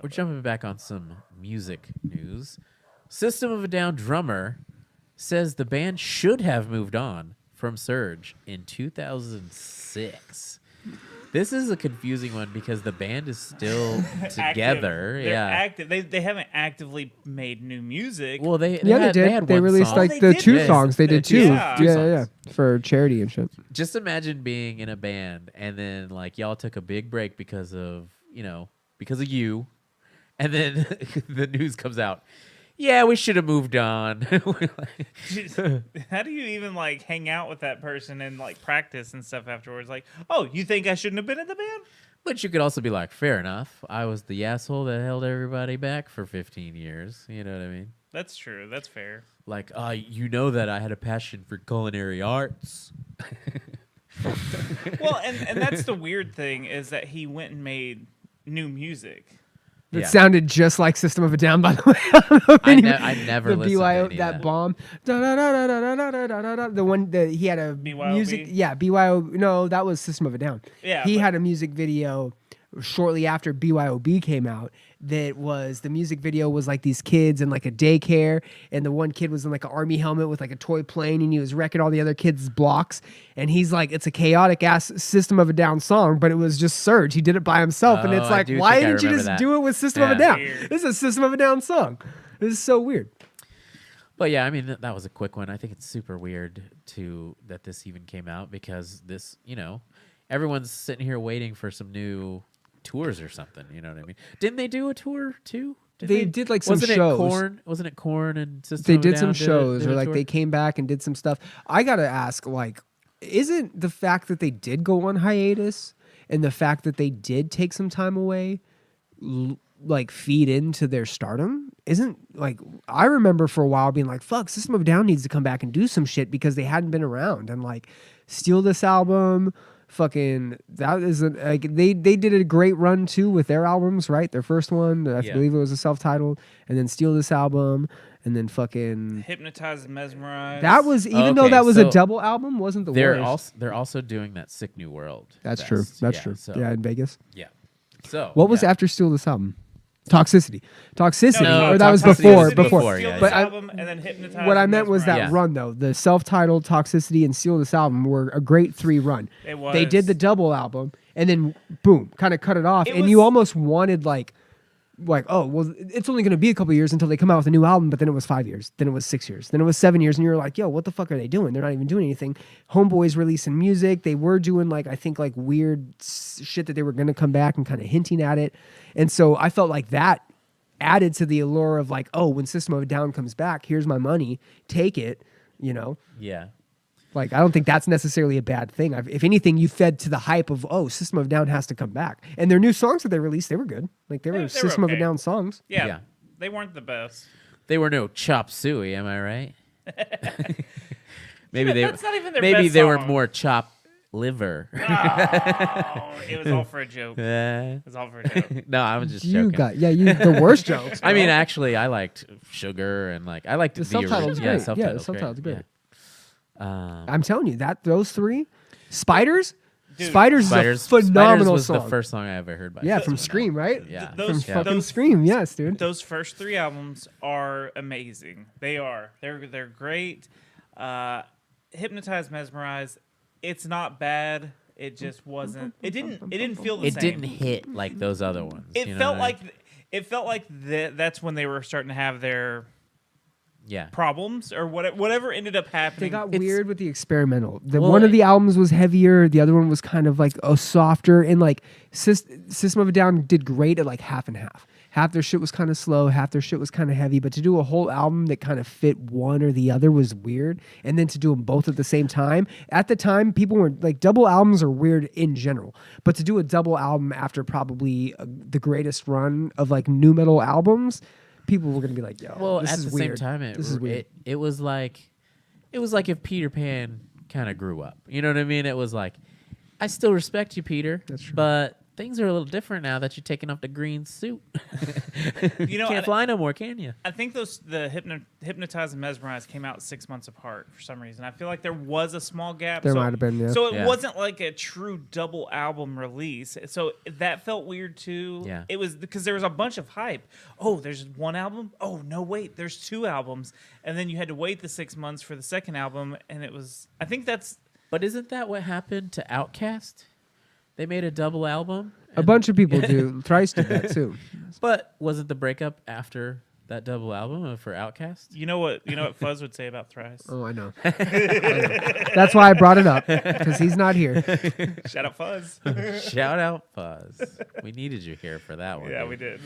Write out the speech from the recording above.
We're jumping back on some music news. System of a Down drummer says the band should have moved on from Serj in 2006. This is a confusing one because the band is still together. They're active. They haven't actively made new music. Well, they did. had They one released song. like they the did. 2 Yes, songs. They the did two 2. songs. Yeah, for charity and shit. Just imagine being in a band and then like y'all took a big break because of you, and then the news comes out. Yeah, we should have moved on. How do you even like hang out with that person and like practice and stuff afterwards? Like, oh, you think I shouldn't have been in the band? But you could also be like, fair enough. I was the asshole that held everybody back for 15 years. You know what I mean? That's true. That's fair. Like, you know that I had a passion for culinary arts. Well, and that's the weird thing is that he went and made new music. It Yeah. sounded just like System of a Down, by the way. I never the listened BYO to any that of that. bomb. The one that he had a BYOB? music. Yeah, BYO. No, that was System of a Down. Yeah, he but- had a music video shortly after BYOB came out. That was the music video was like these kids in like a daycare, and the one kid was in like an army helmet with like a toy plane, and he was wrecking all the other kids' blocks. And he's like, it's a chaotic ass System of a Down song, but it was just Serj. He did it by himself, and Oh, it's I like, do why think I didn't you remember just that. do it with System of a Yeah. Down? Weird. This is a System of a Down song. This is so weird. But yeah, I mean, that was a quick one. I think it's super weird that this even came out because this, everyone's sitting here waiting for some new tours or something. You know what I mean? Didn't they do a tour too? They did like some wasn't shows. It Korn? Wasn't it Korn and System They of a did Down some shows, did or a like tour? they came back and did some stuff. I gotta ask, like, isn't the fact that they did go on hiatus and the fact that they did take some time away, like, feed into their stardom? Isn't like I remember for a while being like, "Fuck, System of a Down needs to come back and do some shit" because they hadn't been around and like steal this album. Fucking that is like they did a great run too with their albums, right? Their first one, I believe it was a self-titled, and then Steal This Album, and then fucking Hypnotized and Mesmerized. that was even though Okay, that was so a double album, wasn't the worst. they're also doing that Sick New World. That's Fest. true. That's Yeah, true. So, Yeah, in Vegas. yeah. So What was yeah. after Steal This Album? Toxicity, No, or that was Toxicity before. was Steal yeah. This But album and then Hypnotized. What I and meant was that Mesmerized. Yeah. run though. The self-titled Toxicity and Steal This Album were a great 3 run. It was. They did the double album and then boom, kind of cut it off. It And was- you almost wanted like, oh, well, it's only going to be a couple years until they come out with a new album. But then it was 5 years. Then it was 6 years. Then it was 7 years. And you're like, yo, what the fuck are they doing? They're not even doing anything. Homeboys releasing music. They were doing like, I think like weird shit that they were going to come back and kind of hinting at it. And so I felt like that added to the allure of like, oh, when System of a Down comes back, here's my money. Take it, Yeah. Like, I don't think that's necessarily a bad thing. If anything, you fed to the hype of, oh, System of a Down has to come back. And their new songs that they released, they were good. Like, they were System of a okay. Down songs. Yeah, Yeah. they weren't the best. They were no chop suey, am I right? maybe they That's not even their maybe best they were song. more chop liver. Oh, it was all for a joke. It Eh. was all for a joke. No, I was just You joking. you the worst jokes. I mean, bro. actually, I liked Sugar and like I liked The the subtitle's original. great. Yeah, Subtitle's the subtitle's great. Yeah. I'm telling you, those 3, Spiders, Dude, Spiders is a phenomenal was song. the first song I ever heard by. Yeah, System from of a Scream, Down. right? Yeah, Those- From yeah. fucking Scream, yes, dude. Those first 3 albums are amazing. They are. They're great. Hypnotized, Mesmerized. It's not bad. It just wasn't. It didn't feel the It same. didn't hit like those other ones. It you know felt what I like. mean? It felt like that's when they were starting to have their Yeah. problems or whatever ended up They happening. got It's- weird with the experimental. Well, One of the albums was heavier. The other one was kind of like softer. And like System of a Down did great at like half and half. Half their shit was kind of slow. Half their shit was kind of heavy. But to do a whole album that kind of fit one or the other was weird. And then to do them both at the same time. At the time, people were like, double albums are weird in general. But to do a double album after probably the greatest run of like new metal albums, people were going to be like, yo, Well, this at is the weird. same time, This is weird. it was like if Peter Pan kind of grew up. You know what I mean? It was like, I still respect you, Peter. That's true. But things are a little different now that you're taking off the green suit. You know, can't fly no more, can you? I think the Hypnotize and Mesmerize came out 6 months apart for some reason. I feel like there was a small gap. There might have been, yeah. So it Yeah. wasn't like a true double album release. So that felt weird too. Yeah. It was because there was a bunch of hype. Oh, there's one album? Oh, no, wait, there's 2 albums. And then you had to wait the 6 months for the second album. And it was, I think that's. But isn't that what happened to Outkast? They made a double album. A bunch of people do. Thrice did that too. But wasn't the breakup after that double album for Outkast? You know what Fuzz would say about Thrice? Oh, I know. That's why I brought it up, because he's not here. Shout out Fuzz. Shout out Fuzz. We needed you here for that one. Yeah, dude. we did.